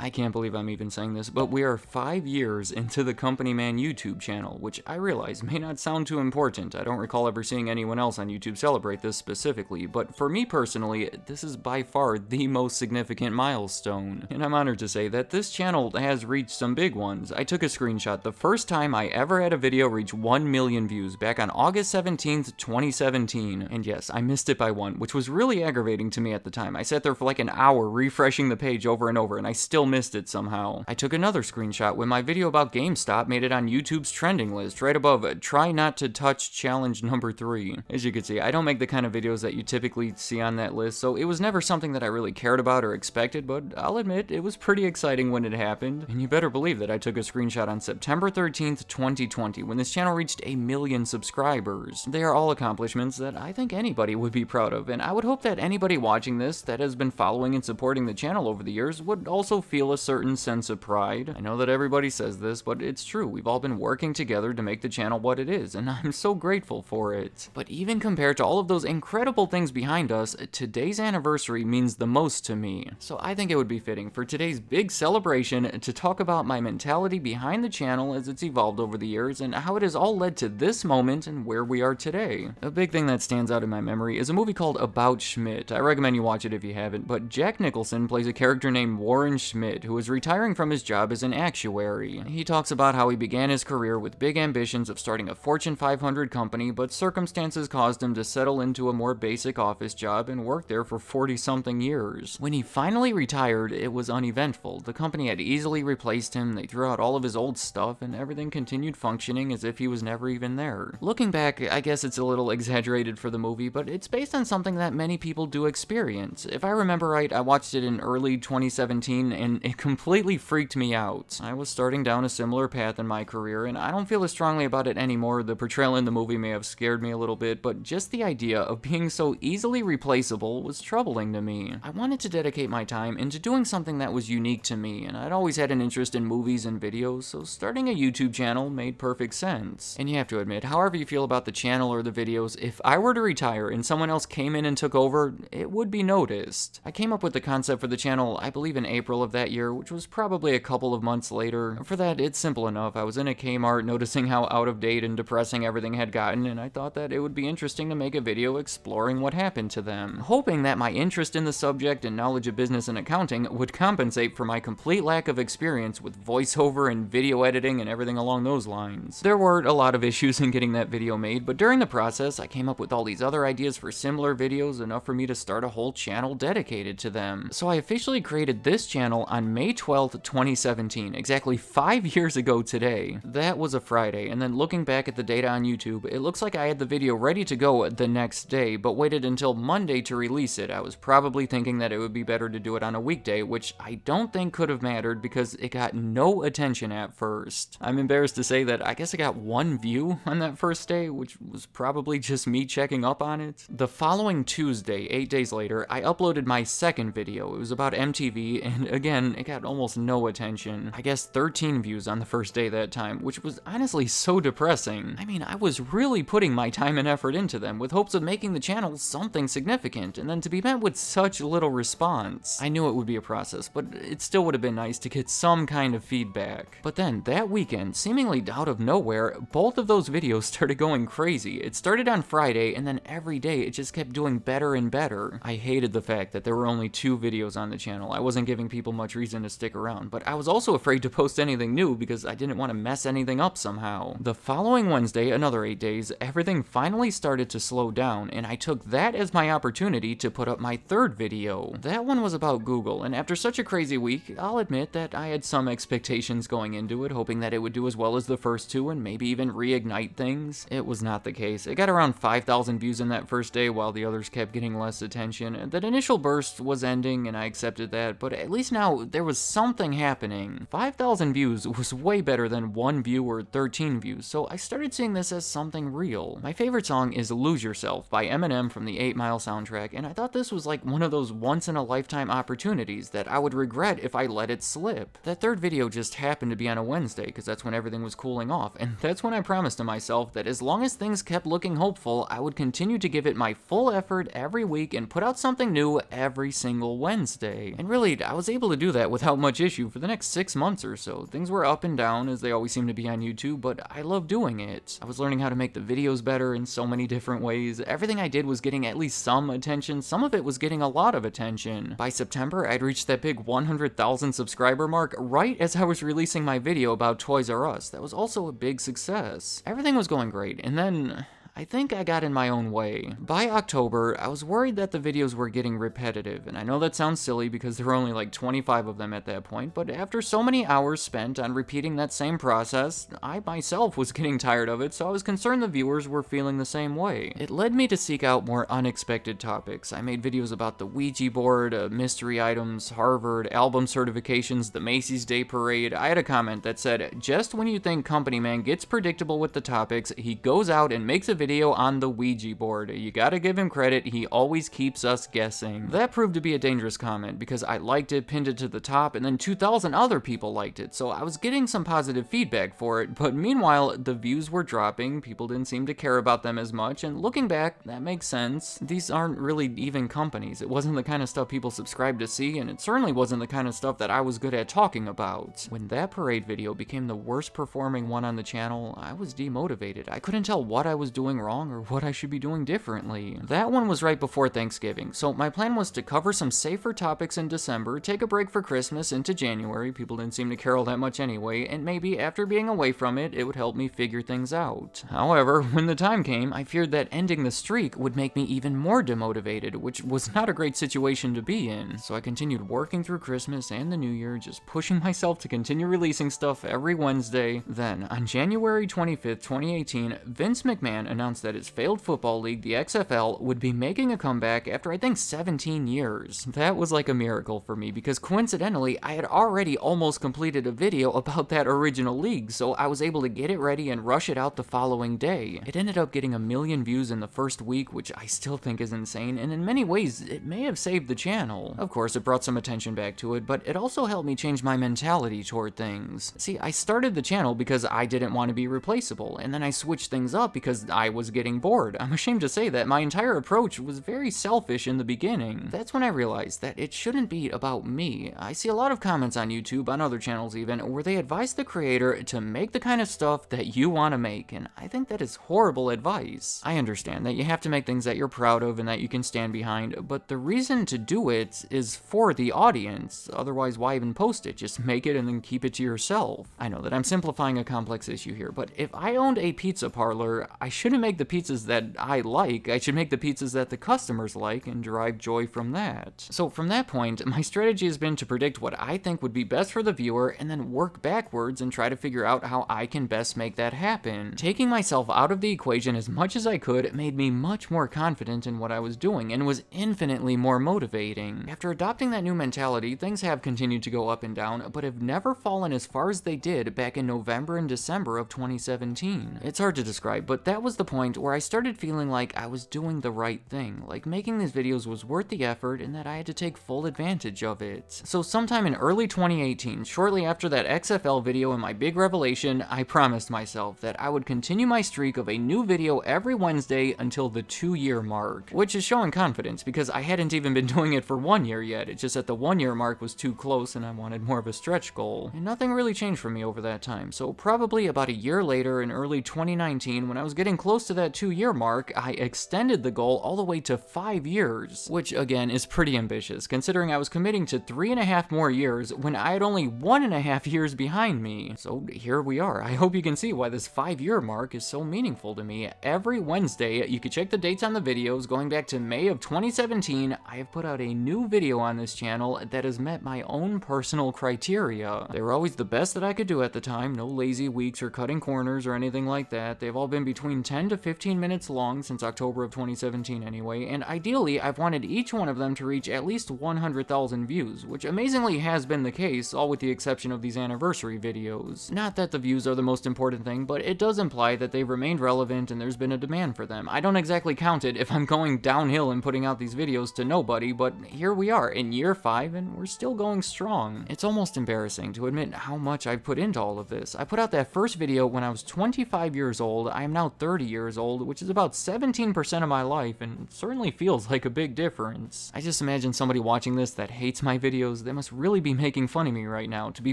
I can't believe I'm even saying this, but we are 5 years into the Company Man YouTube channel, which I realize may not sound too important. I don't recall ever seeing anyone else on YouTube celebrate this specifically, but for me personally, this is by far the most significant milestone. And I'm honored to say that this channel has reached some big ones. I took a screenshot the first time I ever had a video reach 1 million views back on August 17th, 2017. And yes, I missed it by one, which was really aggravating to me at the time. I sat there for like an hour refreshing the page over and over, and I still missed it somehow. I took another screenshot when my video about GameStop made it on YouTube's trending list, right above Try Not to Touch Challenge number 3. As you can see, I don't make the kind of videos that you typically see on that list, so it was never something that I really cared about or expected, but I'll admit, it was pretty exciting when it happened. And you better believe that I took a screenshot on September 13th, 2020, when this channel reached 1 million subscribers. They are all accomplishments that I think anybody would be proud of, and I would hope that anybody watching this that has been following and supporting the channel over the years would also feel a certain sense of pride. I know that everybody says this, but it's true. We've all been working together to make the channel what it is, and I'm so grateful for it. But even compared to all of those incredible things behind us, today's anniversary means the most to me. So I think it would be fitting for today's big celebration to talk about my mentality behind the channel as it's evolved over the years and how it has all led to this moment and where we are today. A big thing that stands out in my memory is a movie called About Schmidt. I recommend you watch it if you haven't, but Jack Nicholson plays a character named Warren Schmidt who is retiring from his job as an actuary. He talks about how he began his career with big ambitions of starting a Fortune 500 company, but circumstances caused him to settle into a more basic office job and work there for 40-something years. When he finally retired, it was uneventful. The company had easily replaced him, they threw out all of his old stuff, and everything continued functioning as if he was never even there. Looking back, I guess it's a little exaggerated for the movie, but it's based on something that many people do experience. If I remember right, I watched it in early 2017, and it completely freaked me out. I was starting down a similar path in my career, and I don't feel as strongly about it anymore. The portrayal in the movie may have scared me a little bit, but just the idea of being so easily replaceable was troubling to me. I wanted to dedicate my time into doing something that was unique to me, and I'd always had an interest in movies and videos, so starting a YouTube channel made perfect sense. And you have to admit, however you feel about the channel or the videos, if I were to retire and someone else came in and took over, it would be noticed. I came up with the concept for the channel, I believe in April of that year, which was probably a couple of months later. For that, it's simple enough. I was in a Kmart noticing how out of date and depressing everything had gotten, and I thought that it would be interesting to make a video exploring what happened to them, hoping that my interest in the subject and knowledge of business and accounting would compensate for my complete lack of experience with voiceover and video editing and everything along those lines. There were a lot of issues in getting that video made, but during the process, I came up with all these other ideas for similar videos, enough for me to start a whole channel dedicated to them. So I officially created this channel on May 12th, 2017, exactly 5 years ago today. That was a Friday, and then looking back at the data on YouTube, it looks like I had the video ready to go the next day, but waited until Monday to release it. I was probably thinking that it would be better to do it on a weekday, which I don't think could have mattered because it got no attention at first. I'm embarrassed to say that I guess I got 1 view on that first day, which was probably just me checking up on it. The following Tuesday, 8 days later, I uploaded my second video. It was about MTV, and again, it got almost no attention. I guess 13 views on the first day that time, which was honestly so depressing. I mean, I was really putting my time and effort into them with hopes of making the channel something significant, and then to be met with such little response. I knew it would be a process, but it still would have been nice to get some kind of feedback. But then, that weekend, seemingly out of nowhere, both of those videos started going crazy. It started on Friday, and then every day it just kept doing better and better. I hated the fact that there were only 2 videos on the channel. I wasn't giving people much reason to stick around, but I was also afraid to post anything new because I didn't want to mess anything up somehow. The following Wednesday, another 8 days, everything finally started to slow down, and I took that as my opportunity to put up my third video. That one was about Google, and after such a crazy week, I'll admit that I had some expectations going into it, hoping that it would do as well as the first 2 and maybe even reignite things. It was not the case. It got around 5,000 views in that first day while the others kept getting less attention. That initial burst was ending, and I accepted that, but at least now there was something happening. 5,000 views was way better than 1 view or 13 views, so I started seeing this as something real. My favorite song is Lose Yourself by Eminem from the 8 Mile soundtrack, and I thought this was like one of those once-in-a-lifetime opportunities that I would regret if I let it slip. That third video just happened to be on a Wednesday, because that's when everything was cooling off, and that's when I promised to myself that as long as things kept looking hopeful, I would continue to give it my full effort every week and put out something new every single Wednesday. And really, I was able to do that without much issue for the next 6 months or so. Things were up and down, as they always seem to be on YouTube, but I love doing it. I was learning how to make the videos better in so many different ways. Everything I did was getting at least some attention, some of it was getting a lot of attention. By September, I'd reached that big 100,000 subscriber mark right as I was releasing my video about Toys R Us. That was also a big success. Everything was going great, and then I think I got in my own way. By October, I was worried that the videos were getting repetitive, and I know that sounds silly because there were only like 25 of them at that point, but after so many hours spent on repeating that same process, I myself was getting tired of it, so I was concerned the viewers were feeling the same way. It led me to seek out more unexpected topics. I made videos about the Ouija board, mystery items, Harvard, album certifications, the Macy's Day Parade. I had a comment that said, just when you think Company Man gets predictable with the topics, he goes out and makes a video on the Ouija board. You gotta give him credit, he always keeps us guessing. That proved to be a dangerous comment because I liked it, pinned it to the top, and then 2,000 other people liked it, so I was getting some positive feedback for it, but meanwhile, the views were dropping, people didn't seem to care about them as much, and looking back, that makes sense. These aren't really even companies. It wasn't the kind of stuff people subscribed to see, and it certainly wasn't the kind of stuff that I was good at talking about. When that parade video became the worst performing one on the channel, I was demotivated. I couldn't tell what I was doing wrong or what I should be doing differently. That one was right before Thanksgiving, so my plan was to cover some safer topics in December, take a break for Christmas into January, people didn't seem to care all that much anyway, and maybe after being away from it, it would help me figure things out. However, when the time came, I feared that ending the streak would make me even more demotivated, which was not a great situation to be in. So I continued working through Christmas and the New Year, just pushing myself to continue releasing stuff every Wednesday. Then, on January 25th, 2018, Vince McMahon announced that his failed football league, the XFL, would be making a comeback after I think 17 years. That was like a miracle for me because coincidentally, I had already almost completed a video about that original league, so I was able to get it ready and rush it out the following day. It ended up getting 1 million views in the first week, which I still think is insane, and in many ways, it may have saved the channel. Of course, it brought some attention back to it, but it also helped me change my mentality toward things. See, I started the channel because I didn't want to be replaceable, and then I switched things up because I was getting bored. I'm ashamed to say that my entire approach was very selfish in the beginning. That's when I realized that it shouldn't be about me. I see a lot of comments on YouTube, on other channels even, where they advise the creator to make the kind of stuff that you want to make, and I think that is horrible advice. I understand that you have to make things that you're proud of and that you can stand behind, but the reason to do it is for the audience. Otherwise, why even post it? Just make it and then keep it to yourself. I know that I'm simplifying a complex issue here, but if I owned a pizza parlor, I shouldn't make the pizzas that I like. I should make the pizzas that the customers like and derive joy from that. So from that point, my strategy has been to predict what I think would be best for the viewer and then work backwards and try to figure out how I can best make that happen. Taking myself out of the equation as much as I could made me much more confident in what I was doing and was infinitely more motivating. After adopting that new mentality, things have continued to go up and down, but have never fallen as far as they did back in November and December of 2017. It's hard to describe, but that was the point where I started feeling like I was doing the right thing, like making these videos was worth the effort and that I had to take full advantage of it. So sometime in early 2018, shortly after that XFL video and my big revelation, I promised myself that I would continue my streak of a new video every Wednesday until the 2-year mark, which is showing confidence because I hadn't even been doing it for 1 year yet. It's just that the 1-year mark was too close and I wanted more of a stretch goal. And nothing really changed for me over that time. So probably about a year later in early 2019, when I was getting close to that 2-year mark, I extended the goal all the way to 5 years, which again is pretty ambitious considering I was committing to 3.5 more years when I had only 1.5 years behind me. So here we are. I hope you can see why this 5-year mark is so meaningful to me. Every Wednesday, you can check the dates on the videos going back to May of 2017, I have put out a new video on this channel that has met my own personal criteria. They were always the best that I could do at the time, no lazy weeks or cutting corners or anything like that. They've all been between 10 to 15 minutes long since October of 2017 anyway, and ideally I've wanted each one of them to reach at least 100,000 views, which amazingly has been the case, all with the exception of these anniversary videos. Not that the views are the most important thing, but it does imply that they've remained relevant and there's been a demand for them. I don't exactly count it if I'm going downhill and putting out these videos to nobody, but here we are in year 5 and we're still going strong. It's almost embarrassing to admit how much I've put into all of this. I put out that first video when I was 25 years old. I am now 30 years old, which is about 17% of my life, and certainly feels like a big difference. I just imagine somebody watching this that hates my videos. They must really be making fun of me right now, to be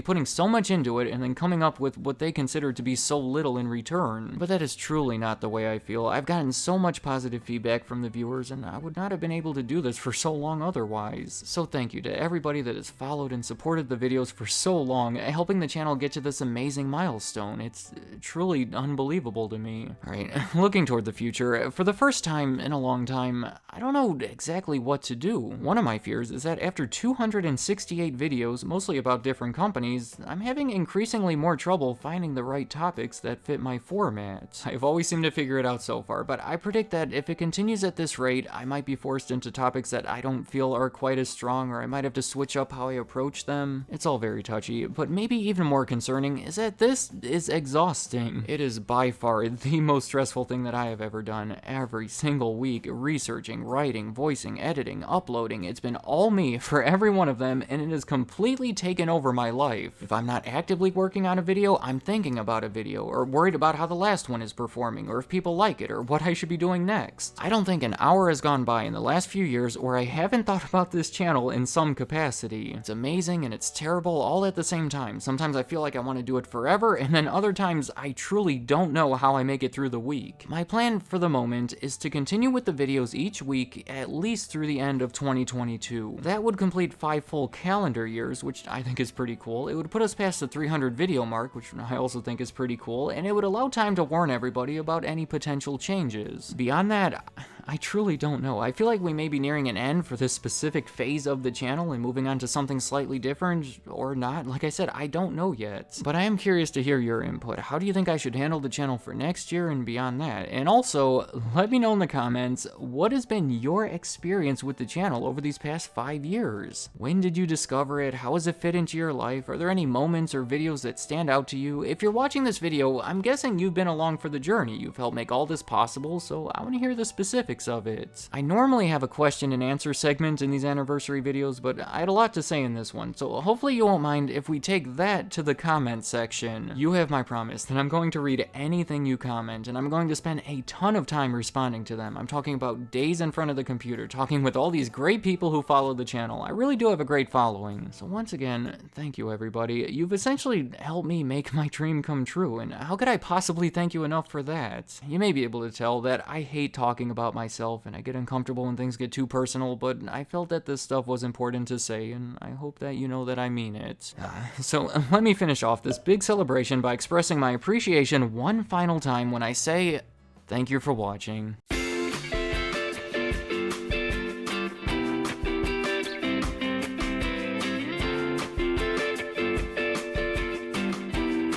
putting so much into it and then coming up with what they consider to be so little in return. But that is truly not the way I feel. I've gotten so much positive feedback from the viewers, and I would not have been able to do this for so long otherwise. So thank you to everybody that has followed and supported the videos for so long, helping the channel get to this amazing milestone. It's truly unbelievable to me. Alright, looking toward the future, for the first time in a long time, I don't know exactly what to do. One of my fears is that after 268 videos, mostly about different companies, I'm having increasingly more trouble finding the right topics that fit my format. I've always seemed to figure it out so far, but I predict that if it continues at this rate, I might be forced into topics that I don't feel are quite as strong, or I might have to switch up how I approach them. It's all very touchy, but maybe even more concerning is that this is exhausting. It is by far the most stressful thing that I have ever done. Every single week, researching, writing, voicing, editing, uploading, it's been all me for every one of them, and it has completely taken over my life. If I'm not actively working on a video, I'm thinking about a video, or worried about how the last one is performing, or if people like it, or what I should be doing next. I don't think an hour has gone by in the last few years where I haven't thought about this channel in some capacity. It's amazing and it's terrible all at the same time. Sometimes I feel like I want to do it forever, and then other times I truly don't know how I make it through the week. My plan for the moment is to continue with the videos each week at least through the end of 2022. That would complete 5 full calendar years, which I think is pretty cool. It would put us past the 300 video mark, which I also think is pretty cool, and it would allow time to warn everybody about any potential changes. Beyond that, I truly don't know. I feel like we may be nearing an end for this specific phase of the channel and moving on to something slightly different, or not. Like I said, I don't know yet. But I am curious to hear your input. How do you think I should handle the channel for next year and beyond that? And also, let me know in the comments, what has been your experience with the channel over these past 5 years? When did you discover it? How has it fit into your life? Are there any moments or videos that stand out to you? If you're watching this video, I'm guessing you've been along for the journey. You've helped make all this possible, so I want to hear the specifics of it. I normally have a question and answer segment in these anniversary videos, but I had a lot to say in this one, so hopefully you won't mind if we take that to the comment section. You have my promise that I'm going to read anything you comment, and I'm going to spend a ton of time responding to them. I'm talking about days in front of the computer, talking with all these great people who follow the channel. I really do have a great following. So once again, thank you everybody. You've essentially helped me make my dream come true, and how could I possibly thank you enough for that? You may be able to tell that I hate talking about myself, and I get uncomfortable when things get too personal, but I felt that this stuff was important to say, and I hope that you know that I mean it. So let me finish off this big celebration by expressing my appreciation one final time when I say, thank you for watching.